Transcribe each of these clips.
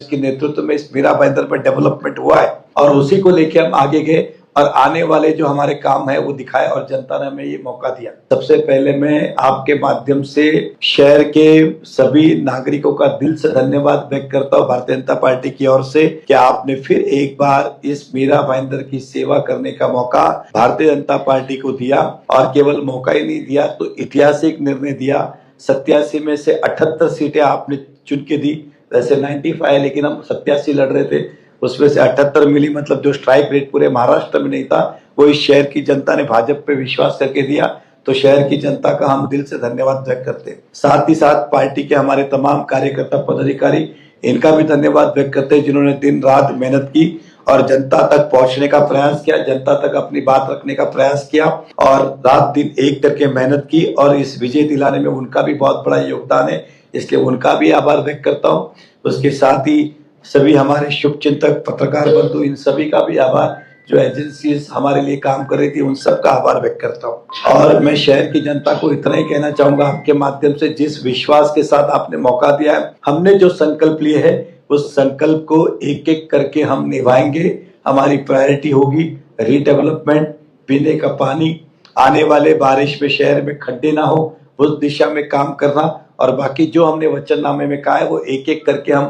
के नेतृत्व में इस मीरा भाईंदर पर डेवलपमेंट हुआ है और उसी को लेके हम आगे गए और आने वाले जो हमारे काम है वो दिखाए और जनता ने हमें ये मौका दिया। सबसे पहले मैं आपके माध्यम से शहर के सभी नागरिकों का दिल से धन्यवाद व्यक्त करता हूँ भारतीय जनता पार्टी की ओर से कि आपने फिर एक बार इस मीरा भाईंदर की सेवा करने का मौका भारतीय जनता पार्टी को दिया और केवल मौका ही नहीं दिया तो ऐतिहासिक निर्णय दिया। 87 में से 78 सीटें आपने चुन के दी, वैसे 95 है लेकिन हम 87 लड़ रहे थे, उसमें से 78 मिली, मतलब जो स्ट्राइक रेट पूरे महाराष्ट्र में नहीं था वो इस शहर की जनता ने भाजपा पे विश्वास करके दिया, तो शहर की जनता का हम दिल से धन्यवाद व्यक्त करते हैं। साथ ही साथ पार्टी के हमारे तमाम कार्यकर्ता पदाधिकारी इनका भी धन्यवाद व्यक्त करते हैं जिन्होंने दिन रात मेहनत की और जनता तक पहुंचने का प्रयास किया, जनता तक अपनी बात रखने का प्रयास किया और रात दिन एक करके मेहनत की और इस विजय दिलाने में उनका भी बहुत बड़ा योगदान है, इसलिए उनका भी आभार व्यक्त करता हूँ। उसके साथ ही सभी हमारे शुभचिंतक पत्रकार बंधु इन सभी का भी आभार, जो एजेंसीज हमारे लिए काम कर रही थी उन सबका आभार व्यक्त करता हूँ। और मैं शहर की जनता को इतना ही कहना चाहूंगा आपके माध्यम से, जिस विश्वास के साथ आपने मौका दिया है, हमने जो संकल्प लिए है उस संकल्प को एक एक करके हम निभाएंगे। हमारी प्रायोरिटी होगी रीडेवलपमेंट, पीने का पानी, आने वाले बारिश में शहर में खड्डे ना हो उस दिशा में काम करना और बाकी जो हमने वचननामे में कहा है वो एक एक करके हम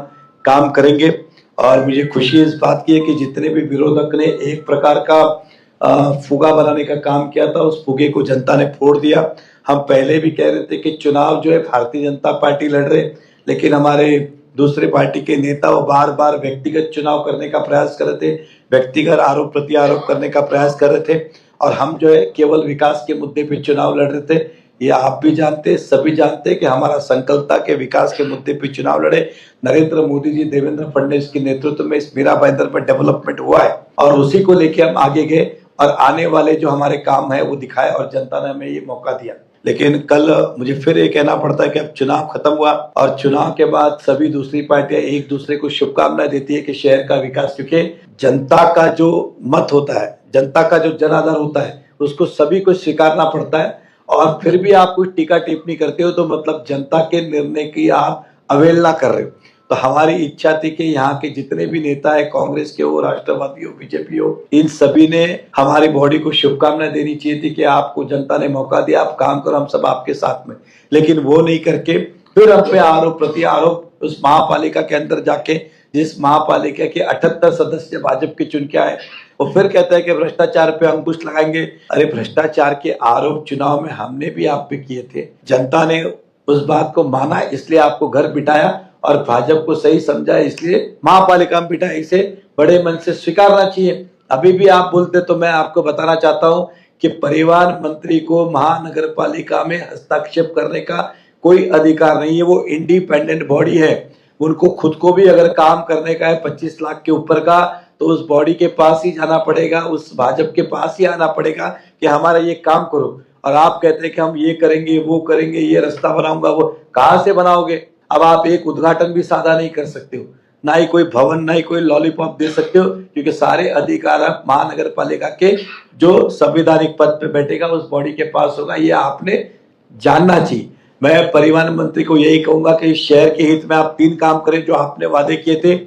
काम करेंगे। और मुझे खुशी इस बात की है कि जितने भी विरोधक ने एक प्रकार का फुगा बनाने का काम किया था उस फुगे को जनता ने फोड़ दिया। हम पहले भी कह रहे थे कि चुनाव जो है भारतीय जनता पार्टी लड़ रहे, लेकिन हमारे दूसरे पार्टी के नेता वो बार बार व्यक्तिगत चुनाव करने का प्रयास कर रहे थे, व्यक्तिगत आरोप प्रति आरोप करने का प्रयास कर रहे थे और हम जो है केवल विकास के मुद्दे पे चुनाव लड़ रहे थे। ये आप भी जानते, सभी जानते कि हमारा संकल्प था कि विकास के मुद्दे पे चुनाव लड़े। नरेंद्र मोदी जी, देवेंद्र फडणवीस के नेतृत्व में इस मीरा भाईंदर पर डेवलपमेंट हुआ है और उसी को लेके हम आगे गए और आने वाले जो हमारे काम है वो दिखाए और जनता ने हमें ये मौका दिया। लेकिन कल मुझे फिर ये कहना पड़ता है कि अब चुनाव खत्म हुआ और चुनाव के बाद सभी दूसरी पार्टियां एक दूसरे को शुभकामनाएं देती है कि शहर का विकास, क्योंकि जनता का जो मत होता है, जनता का जो जनाधार होता है उसको सभी को स्वीकारना पड़ता है और फिर भी आप कुछ टीका टिप्पणी करते हो तो मतलब जनता के निर्णय की आप अवहेलना कर रहे हो। तो हमारी इच्छा थी कि यहाँ के जितने भी नेता है, कांग्रेस के हो, राष्ट्रवादी हो, बीजेपी हो, इन सभी ने हमारी बॉडी को शुभकामनाएं देनी चाहिए थी कि आपको जनता ने मौका दिया, आप काम करो, हम सब आपके साथ में। लेकिन वो नहीं करके फिर हम पे आरोप प्रति आरोप उस महापालिका के अंदर जाके, जिस महापालिका के 78 सदस्य भाजपा के चुन के आए, वो फिर कहता है कि भ्रष्टाचार पे अंकुश लगाएंगे। अरे भ्रष्टाचार के आरोप चुनाव में हमने भी आप पे किए थे, जनता ने उस बात को माना इसलिए आपको घर बिठाया और भाजपा को सही समझा इसलिए महापालिका में बिठाया। इसे बड़े मन से स्वीकारना चाहिए। अभी भी आप बोलते तो मैं आपको बताना चाहता हूं कि परिवहन मंत्री को महानगर पालिका में हस्तक्षेप करने का कोई अधिकार नहीं है, वो इंडिपेंडेंट बॉडी है। उनको खुद को भी अगर काम करने का है 25 लाख के ऊपर का तो उस बॉडी के पास ही जाना पड़ेगा, उस भाजपा के पास ही आना पड़ेगा कि हमारा ये काम करो। और आप कहते हैं कि हम ये करेंगे, वो करेंगे, ये रास्ता बनाऊंगा, वो कहां से बनाओगे? अब आप एक उद्घाटन भी सादा नहीं कर सकते हो, ना ही कोई भवन, ना ही कोई लॉलीपॉप दे सकते हो, क्योंकि सारे अधिकार महानगर पालिका के जो संवैधानिक पद पे बैठेगा उस बॉडी के पास होगा। ये आपने जानना चाहिए। मैं परिवहन मंत्री को यही कहूंगा कि शहर के हित में आप 3 काम करें जो आपने वादे किए थे।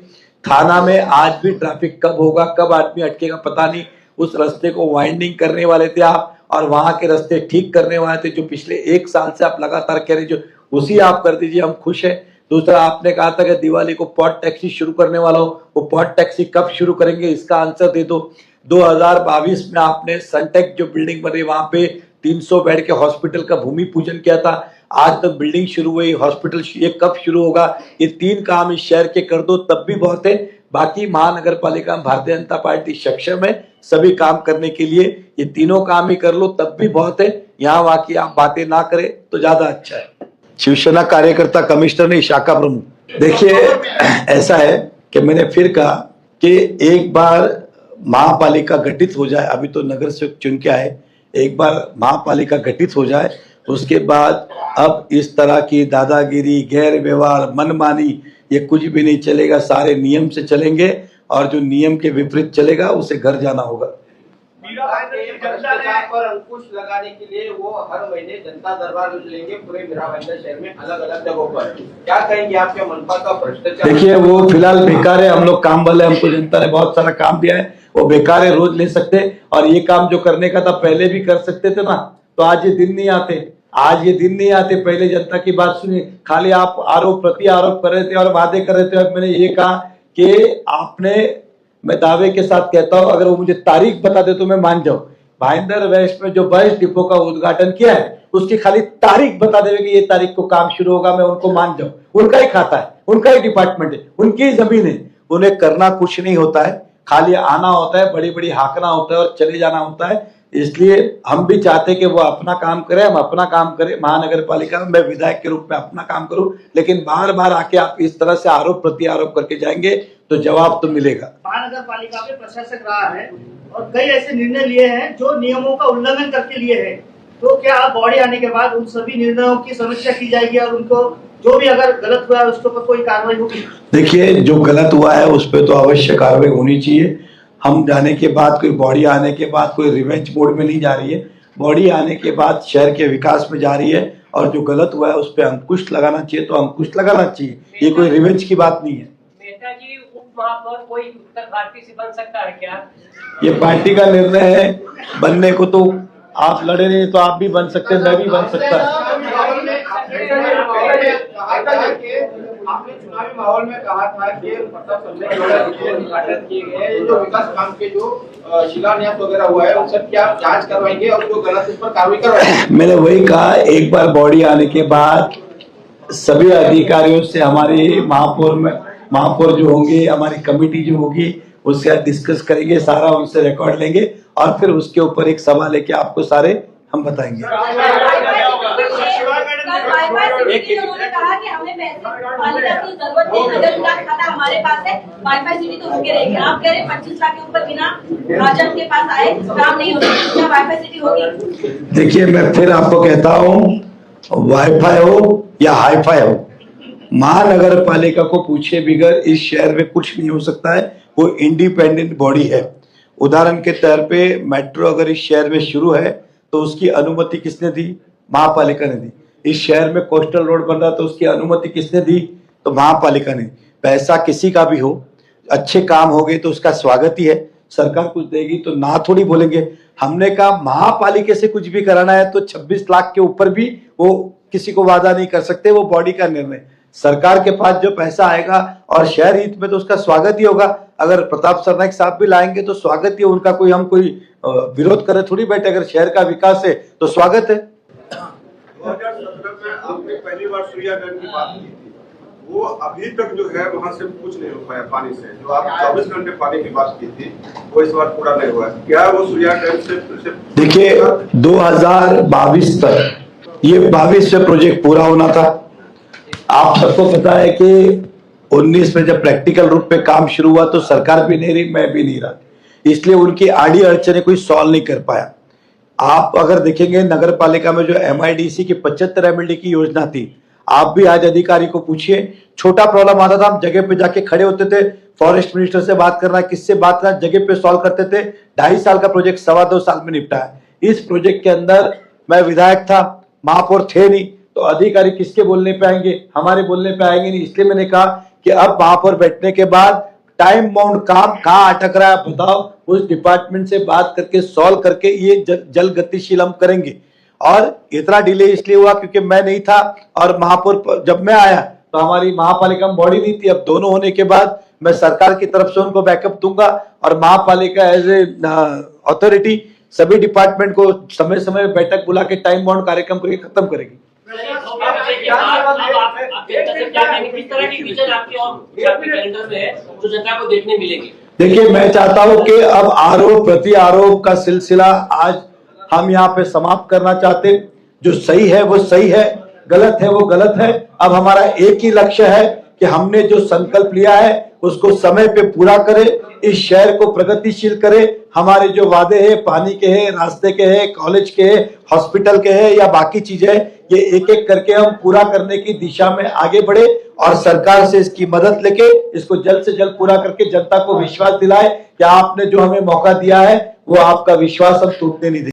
थाना में आज भी ट्रैफिक कब होगा, कब आदमी अटकेगा पता नहीं, उस रास्ते को वाइंडिंग करने वाले थे आप और वहां के रास्ते ठीक करने वाले थे जो पिछले 1 साल से आप लगातार कह रहे, जो उसी आप कर दीजिए, हम खुश हैं। दूसरा, आपने कहा था कि दिवाली को पॉट टैक्सी शुरू करने वाला हो, वो पॉट टैक्सी कब शुरू करेंगे इसका आंसर दे दो। 2022 में आपने सनटेक जो बिल्डिंग बनी वहां पे 300 बेड के हॉस्पिटल का भूमि पूजन किया था, आज तक बिल्डिंग शुरू हुई, हॉस्पिटल ये कब शुरू होगा? ये 3 काम इस शहर के कर दो तब भी बहुत है। बाकी महानगर पालिका में भारतीय जनता पार्टी सक्षम है सभी काम करने के लिए, ये तीनों काम ही कर लो तब भी बहुत है। यहाँ वहां की आप बातें ना करें तो ज्यादा अच्छा है। शिवसेना कार्यकर्ता कमिश्नर नहीं, शाखा प्रमुख। देखिए ऐसा है कि मैंने फिर कहा कि एक बार महापालिका गठित हो जाए, अभी तो नगर सेवक चुन के आए, एक बार महापालिका गठित हो जाए उसके बाद अब इस तरह की दादागिरी, गैर व्यवहार, मनमानी ये कुछ भी नहीं चलेगा। सारे नियम से चलेंगे और जो नियम के विपरीत चलेगा उसे घर जाना होगा। भ्रष्टाचार पर अंकुश लगाने के लिए वो हर महीने जनता दरबार लेंगे पूरे मीरा भाईंदर शहर में अलग अलग जगहों पर। क्या कहेंगे आपके मनपा का भ्रष्टाचार? देखिए वो फिलहाल बेकार है, हम लोग काम वाले, हमको जनता ने बहुत सारा काम दिया है, वो बेकार है, रोज ले सकते। और ये काम जो करने का था पहले भी कर सकते थे ना, तो आज ये दिन नहीं आते, आज ये दिन नहीं आते। पहले जनता की बात सुनिए, खाली आप आरोप प्रति आरोप कर रहे थे और वादे कर रहे थे। अब मैंने ये कहा कि आपने, मैं दावे के साथ कहता हूं, अगर वो मुझे तारीख बता दे तो मैं मान जाऊं। भाईंदर वेस्ट में जो बस डिपो का उद्घाटन किया है उसकी खाली तारीख बता देवे कि ये तारीख को काम शुरू होगा, मैं उनको मान जाऊं। उनका ही खाता है, उनका ही डिपार्टमेंट है, उनकी ही जमीन है, उन्हें करना कुछ नहीं होता है, खाली आना होता है, बड़ी बड़ी हाकना होता है और चले जाना होता है। इसलिए हम भी चाहते हैं कि वो अपना काम करें, हम अपना काम करें महानगर पालिका में, मैं विधायक के रूप में अपना काम करूं। लेकिन बार बार आके आप इस तरह से आरोप प्रति आरोप करके जाएंगे तो जवाब तो मिलेगा। महानगर पालिका में प्रशासक रहा है और कई ऐसे निर्णय लिए हैं जो नियमों का उल्लंघन करके लिए हैं, तो क्या आप बॉडी आने के बाद उन सभी निर्णयों की समीक्षा की जाएगी और उनको जो भी अगर गलत हुआ है उसके ऊपर कोई कार्रवाई होगी? देखिए जो गलत हुआ है उस पर तो अवश्य कार्रवाई होनी चाहिए। हम जाने के बाद, कोई बॉडी आने के बाद कोई रिवेंज मोड में नहीं जा रही है, बॉडी आने के बाद शहर के विकास में जा रही है और जो गलत हुआ है उस पर अंकुश लगाना चाहिए तो अंकुश लगाना चाहिए, ये कोई रिवेंज की बात नहीं है। मेहता जी, उप महापौर कोई उत्तर भारतीय से बन सकता है क्या? ये पार्टी का निर्णय है, बनने को तो आप लड़े नहीं तो आप भी बन सकते, मैं भी बन सकता है। आपने चुनावी माहौल में कहा था कि उद्घाटन किए गए जो विकास काम के जो शिलान्यास वगैरह हुआ है उन सब की आप जांच करवाएंगे और जो गलत उस पर कार्रवाई करवाएंगे? मैंने वही कहा, एक बार बॉडी आने के बाद सभी अधिकारियों से, हमारे महापौर जो होंगे, हमारी कमेटी जो होगी उससे डिस्कस करेंगे, सारा उनसे रिकॉर्ड लेंगे और फिर उसके ऊपर एक सवाल लेके आपको सारे हम बताएंगे। उन्होंने कहा कि हमें पैसे पालिका की जरूरत नहीं, नगर विकास खाता हमारे पास है, वाईफाई सिटी तो रुके रहेगी। आप कह रहे हैं 25 लाख के ऊपर बिना भाजपा के पास आए काम नहीं होगा, क्या वाईफाई सिटी होगी? देखिए मैं फिर आपको कहता हूँ, वाईफाई हो या हाईफाई हो, महानगर पालिका को पूछे बगैर इस शहर में कुछ नहीं हो सकता है। वो इंडिपेंडेंट बॉडी है। उदाहरण के तौर पे मेट्रो अगर इस शहर में शुरू है तो उसकी अनुमति किसने दी? महापालिका ने दी। इस शहर में कोस्टल रोड बन रहा तो उसकी अनुमति किसने दी? तो महापालिका ने। पैसा किसी का भी हो, अच्छे काम हो गए तो उसका स्वागत ही है। सरकार कुछ देगी तो ना थोड़ी बोलेंगे। हमने कहा महापालिका से कुछ भी कराना है तो 26 लाख के ऊपर भी वो किसी को वादा नहीं कर सकते, वो बॉडी का निर्णय। सरकार के पास जो पैसा आएगा और शहर हित में तो उसका स्वागत ही होगा। अगर प्रताप सरनाइक साहब भी लाएंगे तो स्वागत ही, उनका कोई, हम कोई विरोध करे थोड़ी बैठे। अगर शहर का विकास है तो स्वागत है। 2017 में आपने पहली बार सूर्यागंज की बात की थी, वो अभी तक जो है वहां से कुछ नहीं हो पाया पानी से। जो आप 24 घंटे पानी की बात की थी वो इस बार पूरा नहीं हुआ है। क्या वो सूर्यागंज से देखिए 2022 तक ये 22 से प्रोजेक्ट पूरा होना था। आप सबको पता है कि 19 में जब प्रैक्टिकल रूप पे काम शुरू हुआ तो सरकार भी नहीं रही, मैं भी नहीं रहा, इसलिए उनकी आड़ी अड़चने कोई सॉल्व नहीं कर पाया। आप अगर देखेंगे नगर पालिका में जो MIDC की 75 MLD की योजना थी, आप भी आज अधिकारी को पूछिए, छोटा प्रॉब्लम आता था, हम जगह पे जाके खड़े होते थे, फॉरेस्ट मिनिस्टर से बात करना, किससे बात करना, जगह पे सॉल्व करते थे। 2.5 साल का प्रोजेक्ट 2.25 साल में निपटा है। इस प्रोजेक्ट के अंदर मैं विधायक था, महापौर थे नहीं, तो अधिकारी किसके बोलने पे आएंगे? हमारे बोलने पे आएंगे नहीं। इसलिए मैंने कहा कि अब महापौर बैठने के बाद टाइम बाउंड काम कहाँ अटक रहा है बताओ, उस डिपार्टमेंट से बात करके सॉल्व करके ये जल गतिशील हम करेंगे। और इतना डिले इसलिए हुआ क्योंकि मैं नहीं था और महापौर जब मैं आया तो हमारी महापालिका में बॉडी नहीं थी। अब दोनों होने के बाद मैं सरकार की तरफ से उनको बैकअप दूंगा और महापालिका एज ए अथॉरिटी सभी डिपार्टमेंट को समय समय बैठक बुला के टाइम बाउंड कार्यक्रम करके खत्म करेगी। देखिए मैं चाहता हूं कि अब आरोप प्रति आरोप का सिलसिला आज हम यहाँ पे समाप्त करना चाहते। जो सही है वो सही है, गलत है वो गलत है। अब हमारा एक ही लक्ष्य है कि हमने जो संकल्प लिया है उसको समय पे पूरा करें, इस शहर को प्रगतिशील करें। हमारे जो वादे हैं पानी के हैं, रास्ते के हैं, कॉलेज के हैं, हॉस्पिटल के हैं या बाकी चीजें, ये एक एक करके हम पूरा करने की दिशा में आगे बढ़े और सरकार से इसकी मदद लेके इसको जल्द से जल्द पूरा करके जनता को विश्वास दिलाए कि आपने जो हमें मौका दिया है वो आपका विश्वास हम टूटने नहीं देंगे।